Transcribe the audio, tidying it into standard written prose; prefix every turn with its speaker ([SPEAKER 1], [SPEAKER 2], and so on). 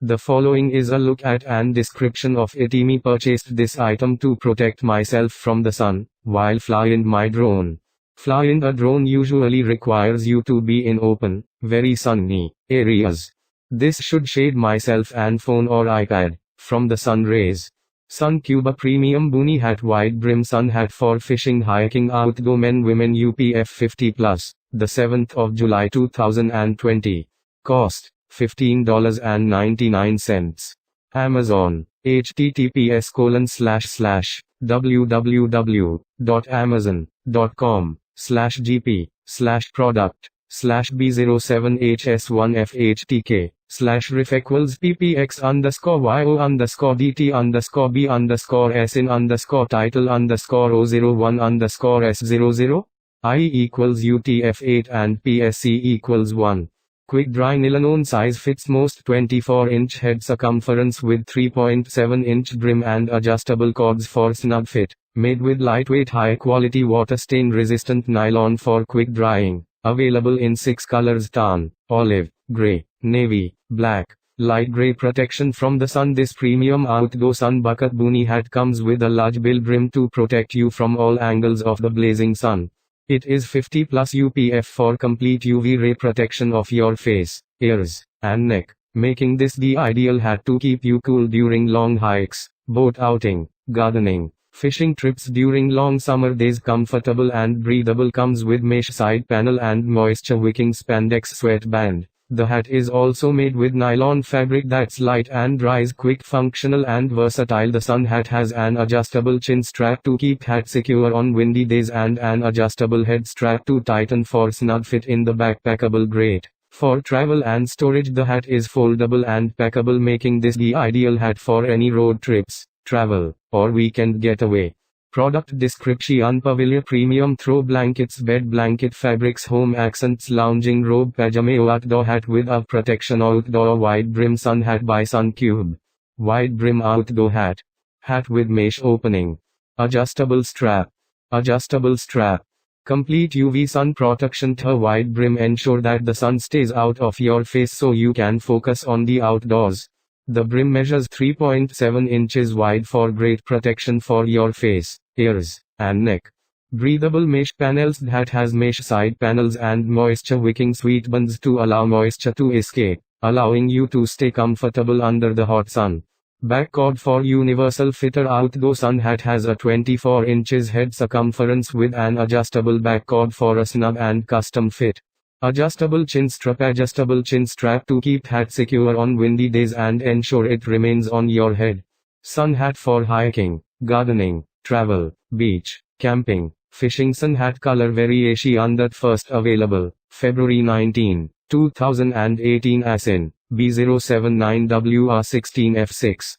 [SPEAKER 1] The following is a look at and description of it. Me purchased this item to protect myself from the sun, while flying my drone. Flying a drone usually requires you to be in open, very sunny areas. This should shade myself and phone or iPad from the sun rays. Sun Cuba Premium Boonie Hat Wide Brim Sun Hat for Fishing Hiking Outdoor Men Women UPF50 Plus, the 7th of July 2020. Cost $15.99. Amazon. https://www.amazon.com/gp/product/b07hs1fhtk/reference ppx_y/_dt_b_rt_b_s_s0 and PSC equals 1. Quick Dry Nylon size fits most 24-inch head circumference with 3.7-inch brim and adjustable cords for snug fit. Made with lightweight high-quality water stain-resistant nylon for quick drying. Available in 6 colors: tan, olive, gray, navy, black, light gray. Protection from the sun. This premium outdoor sun bucket boonie hat comes with a large bill brim to protect you from all angles of the blazing sun. It is 50 plus UPF for complete UV ray protection of your face, ears, and neck, making this the ideal hat to keep you cool during long hikes, boat outing, gardening, fishing trips during long summer days. Comfortable and breathable. Comes with mesh side panel and moisture wicking spandex sweatband. The hat is also made with nylon fabric that's light and dries quick. Functional and versatile. The sun hat has an adjustable chin strap to keep hat secure on windy days and an adjustable head strap to tighten for snug fit in the backpackable. Great for travel and storage. The hat is foldable and packable, making this the ideal hat for any road trips, travel, or weekend getaway. Product description: Pavilion premium throw blankets, bed blanket fabrics, home accents, lounging robe, pajama. Outdoor hat with UV protection. Outdoor wide brim sun hat by Sun Cube. Wide brim outdoor hat. Hat with mesh opening. Adjustable strap. Adjustable strap. Complete UV sun protection. The wide brim ensure that the sun stays out of your face so you can focus on the outdoors. The brim measures 3.7 inches wide for great protection for your face, ears, and neck. Breathable mesh panels. The hat has mesh side panels and moisture wicking sweatbands to allow moisture to escape, allowing you to stay comfortable under the hot sun. Back cord for universal fitter. Outdoor sun hat has a 24 inches head circumference with an adjustable back cord for a snug and custom fit. Adjustable chin strap. Adjustable chin strap to keep hat secure on windy days and ensure it remains on your head. Sun hat for hiking, gardening, travel, beach, camping, fishing. Sun hat color variation. That first available February 19, 2018 as in B079WR16F6.